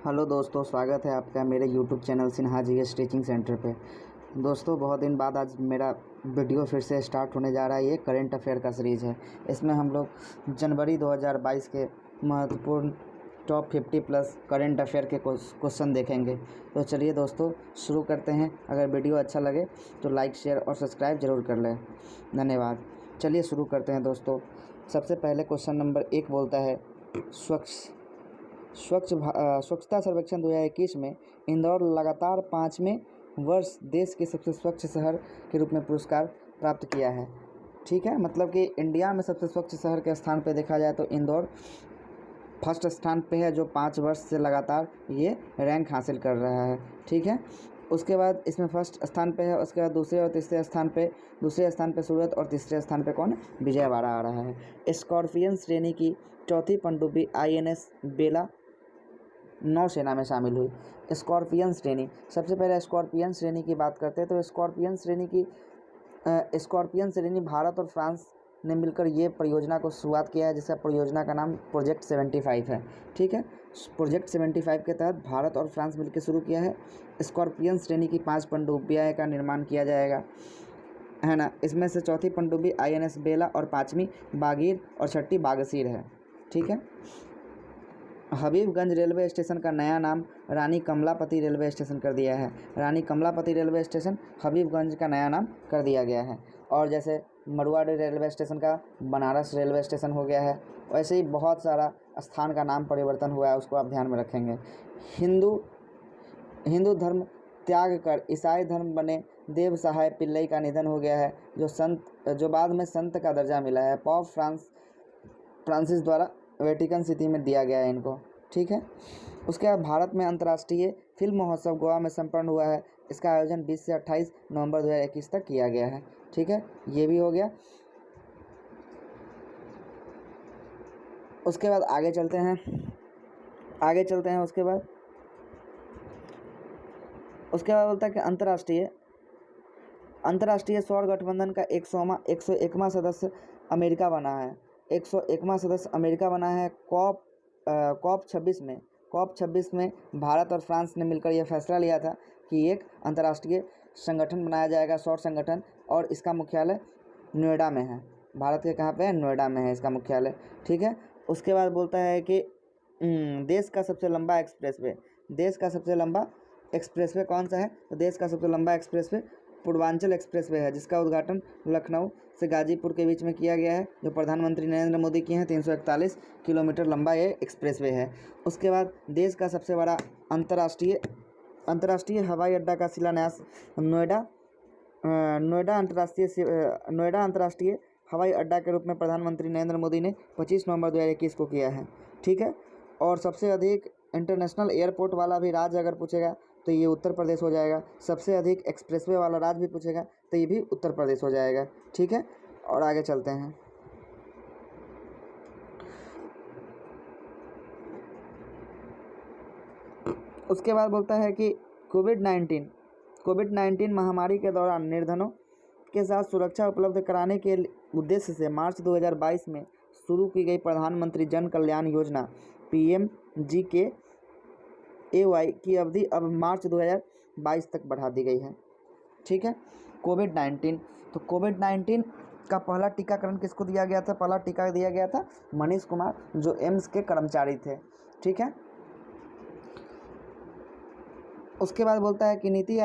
Hello दोस्तों, स्वागत है आपका मेरे YouTube channel Sinha GS teaching centre पे। दोस्तों, बहुत दिन बाद आज मेरा वीडियो फिर से स्टार्ट होने जा रहा है। ये करंट अफेयर का सीरीज़ है। इसमें हम लोग जनवरी 2022 के महत्वपूर्ण टॉप 50 प्लस करंट अफेयर के क्वेश्चन देखेंगे। तो चलिए दोस्तों, शुरू करते हैं। अगर वीडियो अच्छा लगे तो लाइक, शेयर और सब्सक्राइब ज़रूर कर लें। धन्यवाद। चलिए शुरू करते हैं दोस्तों। सबसे पहले क्वेश्चन नंबर 1 बोलता है, स्वच्छता सर्वेक्षण 2021 में इंदौर लगातार 5वें वर्ष देश के सबसे स्वच्छ शहर के रूप में पुरस्कार प्राप्त किया है। ठीक है, मतलब कि इंडिया में सबसे स्वच्छ शहर के स्थान पे देखा जाए तो इंदौर फर्स्ट स्थान पे है, जो 5 वर्ष से लगातार ये रैंक हासिल कर रहा है। ठीक है, उसके बाद इसमें फर्स्ट स्थान पे है। उसके बाद दूसरे स्थान पे सूरत और तीसरे स्थान पे कौन, विजयवाड़ा आ रहा है। स्कॉर्पियन श्रेणी की चौथी पनडुब्बी INS बेला नौसेना में शामिल हुई। स्कॉर्पियन श्रेणी, सबसे पहले स्कॉर्पियन श्रेणी की बात करते हैं तो स्कॉर्पियन श्रेणी भारत और फ्रांस ने मिलकर ये परियोजना को शुरुआत किया है, जिसका परियोजना का नाम प्रोजेक्ट 75 है। ठीक है, प्रोजेक्ट 75 के तहत भारत और फ्रांस मिलकर शुरू किया है। स्कॉर्पियन श्रेणी की 5 पनडुब्बियाँ का निर्माण किया जाएगा, है ना। इसमें से चौथी पनडुब्बी INS बेला और 5वीं बागीर और 6ठी बागसीर है। ठीक है, हबीबगंज रेलवे स्टेशन का नया नाम रानी कमलापति रेलवे स्टेशन कर दिया है। रानी कमलापति रेलवे स्टेशन हबीबगंज का नया नाम कर दिया गया है। और जैसे मरुआडी रेलवे स्टेशन का बनारस रेलवे स्टेशन हो गया है, वैसे ही बहुत सारा स्थान का नाम परिवर्तन हुआ है, उसको आप ध्यान में रखेंगे। हिंदू धर्म त्याग कर ईसाई धर्म बने देव सहाय पिल्लई का निधन हो गया है, जो बाद में संत का दर्जा मिला है। पॉप फ्रांसिस द्वारा वेटिकन सिटी में दिया गया है इनको। ठीक है, उसके बाद भारत में अंतर्राष्ट्रीय फिल्म महोत्सव गोवा में संपन्न हुआ है। इसका आयोजन 20 से 28 नवंबर 2021 तक किया गया है। ठीक है, ये भी हो गया। उसके बाद आगे चलते हैं। उसके बाद बोलता है कि अंतर्राष्ट्रीय सौर गठबंधन का 101वां सदस्य अमेरिका बना है। 101वां सदस्य अमेरिका बना है। कॉप 26 में भारत और फ्रांस ने मिलकर यह फैसला लिया था कि एक अंतर्राष्ट्रीय संगठन बनाया जाएगा, सौर संगठन, और इसका मुख्यालय नोएडा में है। भारत के कहाँ पे है? नोएडा में है इसका मुख्यालय। ठीक है, उसके बाद बोलता है कि देश का सबसे लंबा एक्सप्रेसवे कौन सा है? तो देश का सबसे लंबा एक्सप्रेसवे पूर्वांचल एक्सप्रेसवे है, जिसका उद्घाटन लखनऊ से गाजीपुर के बीच में किया गया है, जो प्रधानमंत्री नरेंद्र मोदी किए हैं। 341 किलोमीटर लंबा ये एक्सप्रेसवे है। उसके बाद देश का सबसे बड़ा अंतर्राष्ट्रीय हवाई अड्डा का शिलान्यास नोएडा अंतर्राष्ट्रीय हवाई अड्डा के रूप में प्रधानमंत्री नरेंद्र मोदी ने 25 नवंबर 2021 को किया है। ठीक है, और सबसे अधिक इंटरनेशनल एयरपोर्ट वाला भी राज्य अगर पूछेगा तो ये उत्तर प्रदेश हो जाएगा। सबसे अधिक एक्सप्रेसवे वाला राज्य भी पूछेगा तो ये भी उत्तर प्रदेश हो जाएगा। ठीक है, और आगे चलते हैं। उसके बाद बोलता है कि कोविड-19 महामारी के दौरान निर्धनों के साथ सुरक्षा उपलब्ध कराने के उद्देश्य से मार्च 2022 में शुरू की गई प्रधानमंत्री जन कल्याण योजना PMGKAY की अवधि अब मार्च 2022 तक बढ़ा दी गई है। ठीक है, कोविड-19 का पहला टीकाकरण किसको दिया गया था? पहला टीका दिया गया था मनीष कुमार, जो एम्स के कर्मचारी थे। ठीक है, उसके बाद बोलता है कि नीति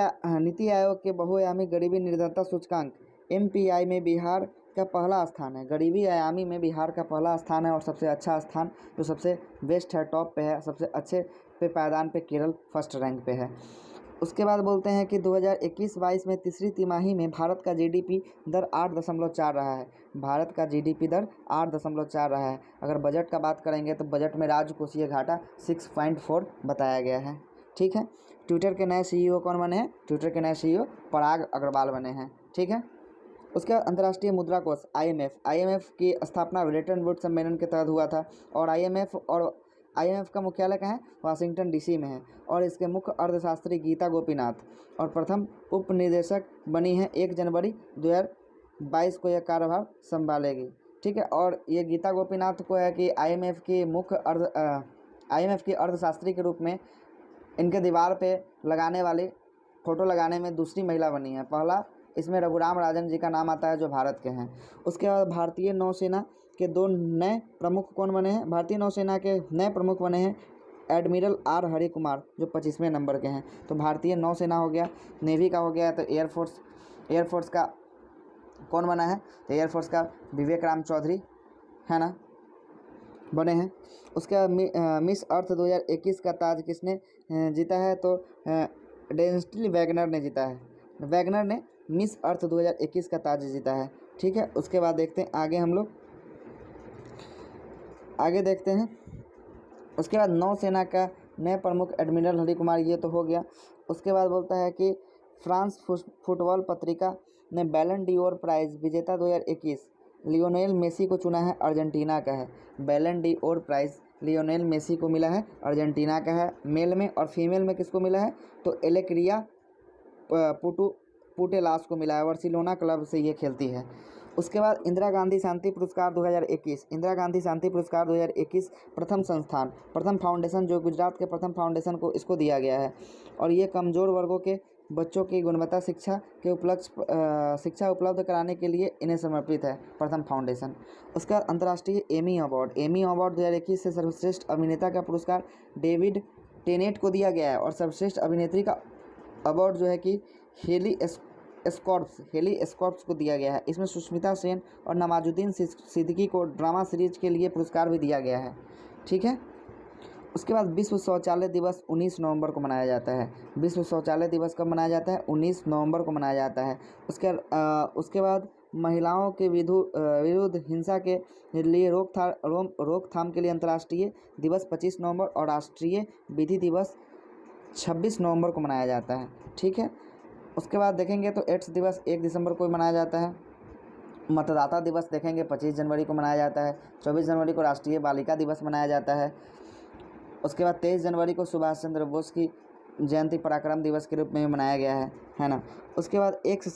आयोग के बहुआयामी गरीबी निर्धनता सूचकांक MPI में बिहार का पहला स्थान है। गरीबी आयामी में बिहार का पहला स्थान है, और सबसे अच्छा स्थान जो सबसे बेस्ट है, टॉप पे है, सबसे अच्छे पे पायदान पे केरल फर्स्ट रैंक पे है। उसके बाद बोलते हैं कि 2021-22 में तीसरी तिमाही में भारत का GDP दर 8.4 रहा है। भारत का GDP दर 8.4 रहा है। अगर बजट का बात करेंगे तो बजट में राजकोषीय घाटा 6.4 बताया गया है। ठीक है, ट्विटर के नए CEO कौन बने हैं? ट्विटर के नए CEO पराग अग्रवाल बने हैं। ठीक है, उसके बाद अंतर्राष्ट्रीय मुद्रा कोष IMF की स्थापना ब्रेटन वुड्स सम्मेलन के तहत हुआ था, और IMF का मुख्यालय कहाँ है? वाशिंगटन DC में है, और इसके मुख्य अर्थशास्त्री गीता गोपीनाथ, और प्रथम उप निदेशक बनी है 1 जनवरी 2022 को यह कार्यभार संभालेगी। ठीक है, और ये गीता गोपीनाथ को है कि IMF की अर्थशास्त्री के रूप में इनके दीवार पे लगाने वाली फ़ोटो लगाने में दूसरी महिला बनी है। पहला इसमें रघुराम राजन जी का नाम आता है जो भारत के हैं। उसके बाद भारतीय नौसेना के 2 नए प्रमुख कौन बने हैं? भारतीय नौसेना के नए प्रमुख बने हैं एडमिरल आर हरि कुमार जो 25वें नंबर के हैं। तो भारतीय नौसेना हो गया, नेवी का हो गया, तो एयरफोर्स का कौन बना है? तो एयरफोर्स का विवेक राम चौधरी है ना, बने हैं। उसके बाद मिस अर्थ 2021 का ताज किसने जीता है? तो डेंस्टिल वैगनर ने जीता है। वैगनर ने मिस अर्थ 2021 का ताज जीता है। ठीक है, उसके बाद देखते हैं आगे, हम लोग आगे देखते हैं। उसके बाद नौसेना का नए प्रमुख एडमिरल हरि कुमार, ये तो हो गया। उसके बाद बोलता है कि फ्रांस फुटबॉल पत्रिका ने बैलन डी'ओर प्राइज़ विजेता 2021 लियोनेल मेसी को चुना है, अर्जेंटीना का है। बैलन डी'ओर प्राइज़ लियोनेल मेसी को मिला है, अर्जेंटीना का है। मेल में और फीमेल में किसको मिला है? तो एलेक्रिया पुटेलास को मिला है, बार्सिलोना क्लब से ये खेलती है। उसके बाद इंदिरा गांधी शांति पुरस्कार 2021, इंदिरा गांधी शांति पुरस्कार 2021 प्रथम फाउंडेशन, जो गुजरात के प्रथम फाउंडेशन को इसको दिया गया है। और ये कमज़ोर वर्गों के बच्चों की गुणवत्ता शिक्षा उपलब्ध कराने के लिए इन्हें समर्पित है, प्रथम फाउंडेशन। उसके बाद अंतर्राष्ट्रीय एमी अवार्ड 2021 से सर्वश्रेष्ठ अभिनेता का पुरस्कार डेविड टेनेट को दिया गया है। और सर्वश्रेष्ठ अभिनेत्री का अवार्ड जो है कि हेली स्कॉर्प्स को दिया गया है। इसमें सुष्मिता सेन और नवाजुद्दीन सिद्दीकी को ड्रामा सीरीज के लिए पुरस्कार भी दिया गया है। ठीक है, उसके बाद विश्व शौचालय दिवस 19 नवंबर को मनाया जाता है। विश्व शौचालय दिवस कब मनाया जाता है? 19 नवंबर को मनाया जाता है। उसके बाद महिलाओं के विरुद्ध हिंसा के लिए रोकथाम के लिए अंतर्राष्ट्रीय दिवस 25 नवंबर और राष्ट्रीय विधि दिवस 26 नवंबर को मनाया जाता है। ठीक है, उसके बाद देखेंगे तो एड्स दिवस 1 दिसंबर को मनाया जाता है। मतदाता दिवस देखेंगे 25 जनवरी को मनाया जाता है। 24 जनवरी को राष्ट्रीय बालिका दिवस मनाया जाता है। उसके बाद 23 जनवरी को सुभाष चंद्र बोस की जयंती पराक्रम दिवस के रूप में मनाया गया है ना। उसके बाद एक्स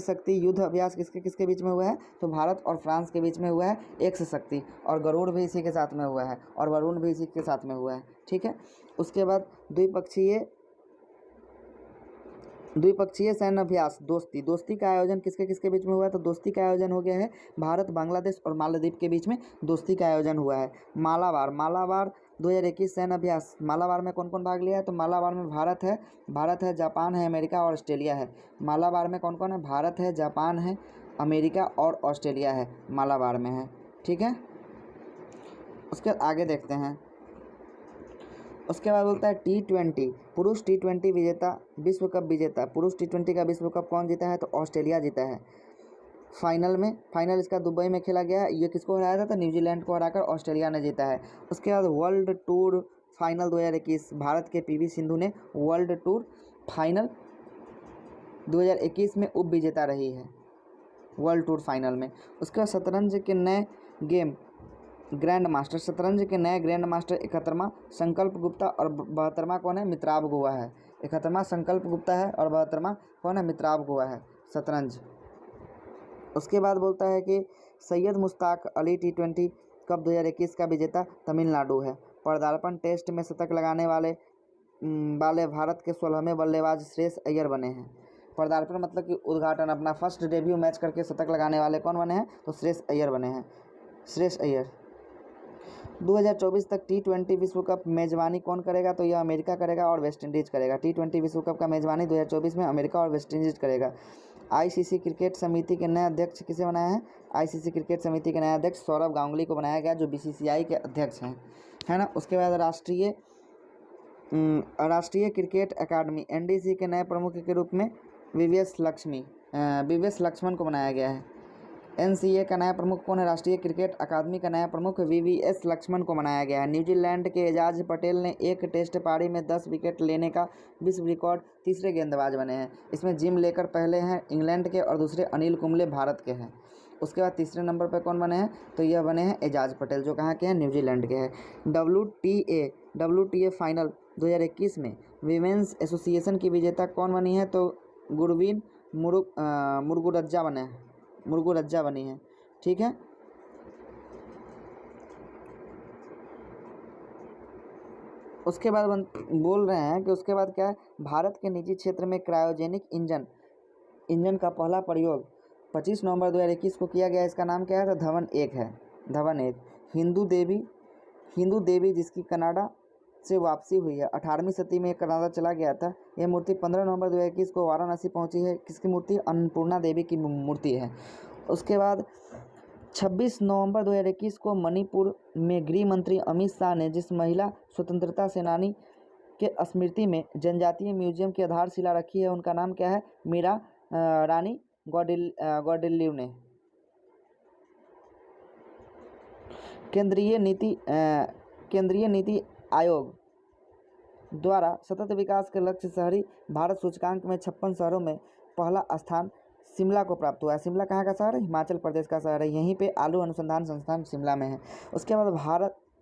शक्ति युद्ध अभ्यास किसके किसके बीच में हुआ है? तो भारत और फ्रांस के बीच में हुआ है एक्स शक्ति, और गरुड़ भी इसी के साथ में हुआ है, और वरुण भी इसी के साथ में हुआ है। ठीक है, उसके बाद द्विपक्षीय सैन्य अभ्यास दोस्ती का आयोजन किसके किसके बीच में हुआ है? तो दोस्ती का आयोजन हो गया है भारत, बांग्लादेश और मालदीव के बीच में दोस्ती का आयोजन हुआ है। मालाबार 2021 सैन्य अभ्यास, मालाबार में कौन कौन भाग लिया है? तो मालाबार में भारत है, जापान है, अमेरिका और ऑस्ट्रेलिया है। मालाबार में कौन कौन है? भारत है, जापान है, अमेरिका और ऑस्ट्रेलिया है, मालाबार में है। ठीक है, उसके बाद आगे देखते हैं। उसके बाद बोलता है T20 पुरुष T20 विजेता, विश्व कप विजेता। पुरुष T20 का विश्व कप कौन जीता है? तो ऑस्ट्रेलिया जीता है। फाइनल इसका दुबई में खेला गया है। ये किसको हराया था? तो न्यूजीलैंड को हराकर ऑस्ट्रेलिया ने जीता है। उसके बाद वर्ल्ड टूर फाइनल 2021, भारत के PV सिंधु ने वर्ल्ड टूर फाइनल 2021 में उप विजेता रही है, वर्ल्ड टूर फाइनल में। उसके बाद शतरंज के नए ग्रैंड मास्टर 71वां संकल्प गुप्ता और 72वां कौन है? मित्राब गुहा है। 71वां संकल्प गुप्ता है और 72वां कौन है? मित्राब गुहा है, शतरंज। उसके बाद बोलता है कि सैयद मुश्ताक अली T20 कप 2021 का विजेता तमिलनाडु है। पदार्पण टेस्ट में शतक लगाने वाले भारत के 16वें बल्लेबाज श्रेयस अय्यर बने हैं। पदार्पण मतलब कि उद्घाटन, अपना फर्स्ट डेब्यू मैच करके शतक लगाने वाले कौन बने हैं? तो श्रेयस अय्यर बने हैं, श्रेयस अय्यर। 2024 तक T20 विश्व कप मेजबानी कौन करेगा? तो यह अमेरिका करेगा और वेस्ट इंडीज़ करेगा। T20 विश्व कप का मेजबानी 2024 में अमेरिका और वेस्ट इंडीज़ करेगा। ICC क्रिकेट समिति के नए अध्यक्ष किसे बनाया है? ICC क्रिकेट समिति के नए अध्यक्ष सौरव गांगुली को बनाया गया, जो BCCI के अध्यक्ष हैं, है ना। उसके बाद राष्ट्रीय क्रिकेट अकादमी NDC के नए प्रमुख के रूप में VVS लक्ष्मण को बनाया गया है। NCA का नया प्रमुख कौन है? राष्ट्रीय क्रिकेट अकादमी का नया प्रमुख VVS लक्ष्मण को बनाया गया है। न्यूजीलैंड के एजाज पटेल ने एक टेस्ट पारी में 10 विकेट लेने का विश्व रिकॉर्ड तीसरे गेंदबाज बने हैं। इसमें जिम लेकर पहले हैं इंग्लैंड के और दूसरे अनिल कुंबले भारत के हैं। उसके बाद तीसरे नंबर पर कौन बने हैं? तो यह बने हैं एजाज पटेल, जो कहाँ के हैं? न्यूजीलैंड के हैं। WTA फाइनल 2021 में वीमेंस एसोसिएशन की विजेता कौन बनी है? तो गुरवीन मुरुगुरज्जा बनी है। ठीक है, उसके बाद बोल रहे हैं कि उसके बाद क्या है, भारत के निजी क्षेत्र में क्रायोजेनिक इंजन का पहला प्रयोग 25 नवंबर 2021 को किया गया। इसका नाम क्या है, तो धवन 1 है। धवन 1 हिंदू देवी जिसकी कनाडा से वापसी हुई है। 18वीं सदी में कनाडा चला गया था। यह मूर्ति 15 नवंबर 2021 को वाराणसी पहुंची है। किसकी मूर्ति, अन्नपूर्णा देवी की मूर्ति है। उसके बाद 26 नवंबर 2021 को मणिपुर में गृह मंत्री अमित शाह ने जिस महिला स्वतंत्रता सेनानी के स्मृति में जनजातीय म्यूजियम की आधारशिला रखी है, उनका नाम क्या है, मीरा रानी गौडिल्यू ने। केंद्रीय नीति आयोग द्वारा सतत विकास के लक्ष्य शहरी भारत सूचकांक में 56 शहरों में पहला स्थान शिमला को प्राप्त हुआ है। शिमला कहाँ का शहर है, हिमाचल प्रदेश का शहर है। यहीं पे आलू अनुसंधान संस्थान शिमला में है। उसके बाद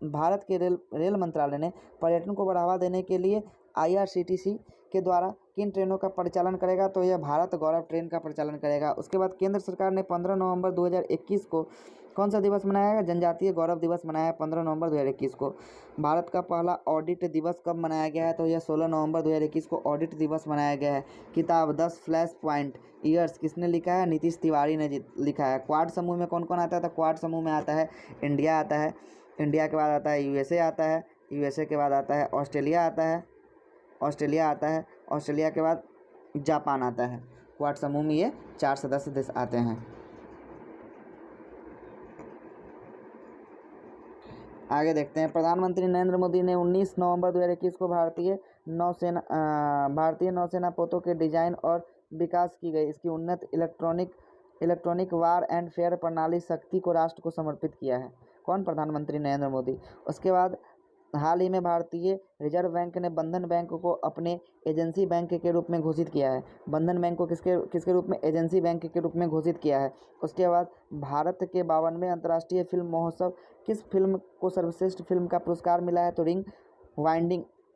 भारत के रेल मंत्रालय ने पर्यटन को बढ़ावा देने के लिए IRCTC के द्वारा किन ट्रेनों का परिचालन करेगा, तो यह भारत गौरव ट्रेन का परिचालन करेगा। उसके बाद केंद्र सरकार ने 15 नवंबर 2021 को कौन सा दिवस मनाया है, जनजातीय गौरव दिवस मनाया है 15 नवंबर 2021 को। भारत का पहला ऑडिट दिवस कब मनाया गया है, तो यह 16 नवंबर 2021 को ऑडिट दिवस मनाया गया है। किताब 10 फ्लैश पॉइंट ईयर्स किसने लिखा है, नीतीश तिवारी ने लिखा है। क्वाड समूह में कौन कौन आता है, तो क्वाड समूह में आता है इंडिया आता है, इंडिया के बाद आता है USA आता है, USA के बाद आता है ऑस्ट्रेलिया आता है, ऑस्ट्रेलिया आता है, ऑस्ट्रेलिया के बाद जापान आता है। क्वाड समूह में ये 4 सदस्य देश आते हैं। आगे देखते हैं। प्रधानमंत्री नरेंद्र मोदी ने 19 नवंबर 2021 को भारतीय नौसेना पोतों के डिजाइन और विकास की गई इसकी उन्नत इलेक्ट्रॉनिक वार एंड फेयर प्रणाली शक्ति को राष्ट्र को समर्पित किया है। कौन, प्रधानमंत्री नरेंद्र मोदी। उसके बाद हाल ही में भारतीय रिजर्व बैंक ने बंधन बैंक को अपने एजेंसी बैंक के रूप में घोषित किया है। बंधन बैंक को किसके रूप में, एजेंसी बैंक के रूप में घोषित किया है। उसके बाद भारत के 52वें अंतर्राष्ट्रीय फिल्म महोत्सव किस फिल्म को सर्वश्रेष्ठ फिल्म का पुरस्कार मिला है, तो रिंग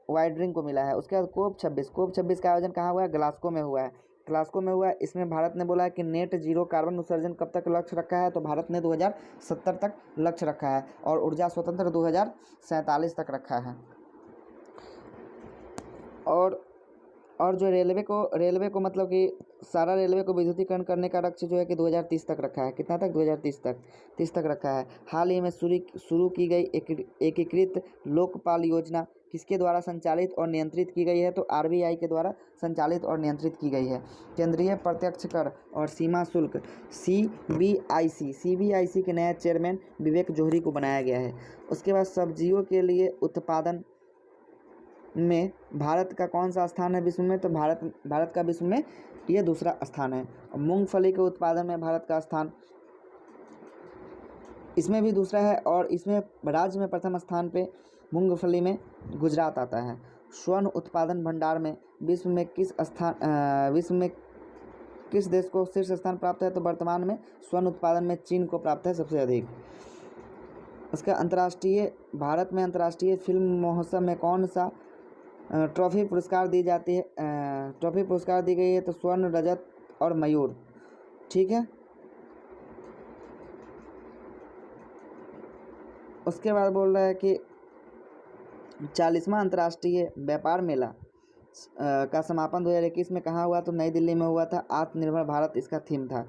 वाइडरिंग को मिला है। उसके बाद कोप 26 का आयोजन कहाँ हुआ है, ग्लासगो में हुआ है। ग्लासगो में हुआ है। इसमें भारत ने बोला है कि नेट जीरो कार्बन उत्सर्जन कब तक लक्ष्य रखा है, तो भारत ने 2070 तक लक्ष्य रखा है और ऊर्जा स्वतंत्र 2047 तक रखा है। और जो रेलवे को मतलब कि सारा रेलवे को विद्युतीकरण करने का लक्ष्य जो है कि 2030 तक रखा है। कितना तक, 2030 तक रखा है। हाल ही में शुरू की गई एकीकृत लोकपाल योजना किसके द्वारा संचालित और नियंत्रित की गई है, तो RBI के द्वारा संचालित और नियंत्रित की गई है। केंद्रीय प्रत्यक्ष कर और सीमा शुल्क CBIC के नए चेयरमैन विवेक जोहरी को बनाया गया है। उसके बाद सब्जियों के लिए उत्पादन में भारत का कौन सा स्थान है विश्व में, तो भारत का विश्व में ये दूसरा स्थान है। मूंगफली के उत्पादन में भारत का स्थान इसमें भी दूसरा है और इसमें राज्य में प्रथम स्थान पे मूंगफली में गुजरात आता है। स्वर्ण उत्पादन भंडार में विश्व में किस देश को शीर्ष स्थान प्राप्त है, तो वर्तमान में स्वर्ण उत्पादन में चीन को प्राप्त है सबसे अधिक। उसका भारत में अंतर्राष्ट्रीय फिल्म महोत्सव में कौन सा ट्रॉफी पुरस्कार दी जाती है, ट्रॉफी पुरस्कार दी गई है, तो स्वर्ण, रजत और मयूर। ठीक है। उसके बाद बोल रहा है कि 40वां अंतर्राष्ट्रीय व्यापार मेला का समापन 2021 में कहाँ हुआ, तो नई दिल्ली में हुआ था। आत्मनिर्भर भारत इसका थीम था।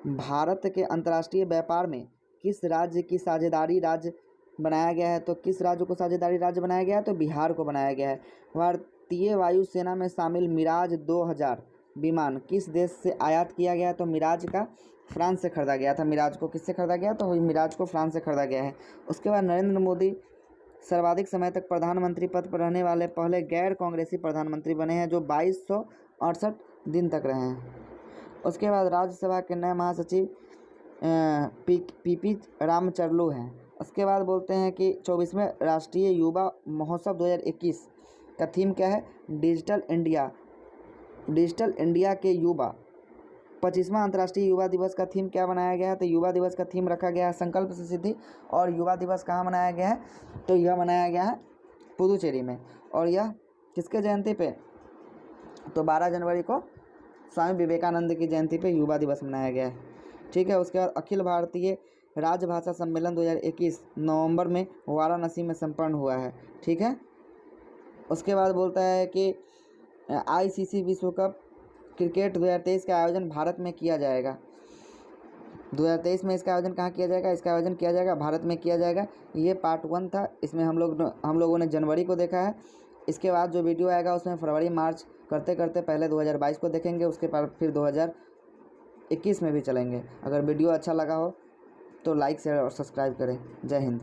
भारत के अंतर्राष्ट्रीय व्यापार में किस राज्य की साझेदारी राज्य बनाया गया है, तो किस राज्य को साझेदारी राज्य बनाया गया है, तो बिहार को बनाया गया है। भारतीय वायुसेना में शामिल मिराज 2000 विमान किस देश से आयात किया गया है, तो मिराज का फ्रांस से खरीदा गया था। मिराज को किससे खरीदा गया, तो मिराज को फ्रांस से खरीदा गया है। उसके बाद नरेंद्र मोदी सर्वाधिक समय तक प्रधानमंत्री पद पर रहने वाले पहले गैर कांग्रेसी प्रधानमंत्री बने हैं, जो 2268 दिन तक रहे हैं। उसके बाद राज्यसभा के नए महासचिव PP रामचंद्रू हैं। उसके बाद बोलते हैं कि 24वें राष्ट्रीय युवा महोत्सव 2021 का थीम क्या है, डिजिटल इंडिया के युवा। 25वां अंतर्राष्ट्रीय युवा दिवस का थीम क्या बनाया गया है, तो युवा दिवस का थीम रखा गया है संकल्प से सिद्धि। और युवा दिवस कहाँ मनाया गया है, तो यह मनाया गया है पुदुचेरी में। और यह किसके जयंती पे, तो 12 जनवरी को स्वामी विवेकानंद की जयंती पे युवा दिवस मनाया गया है। ठीक है। उसके बाद अखिल भारतीय राजभाषा सम्मेलन 2021 नवंबर में वाराणसी में संपन्न हुआ है। ठीक है। उसके बाद बोलता है कि ICC विश्व कप क्रिकेट 2023 का आयोजन भारत में किया जाएगा। 2023 में इसका आयोजन कहाँ किया जाएगा? इसका आयोजन किया जाएगा भारत में किया जाएगा। ये पार्ट 1 था, इसमें हम लोगों ने जनवरी को देखा है। इसके बाद जो वीडियो आएगा उसमें फरवरी मार्च करते करते पहले 2022 को देखेंगे, उसके बाद फिर 2021 में भी चलेंगे। अगर वीडियो अच्छा लगा हो तो लाइक शेयर और सब्सक्राइब करें। जय हिंद।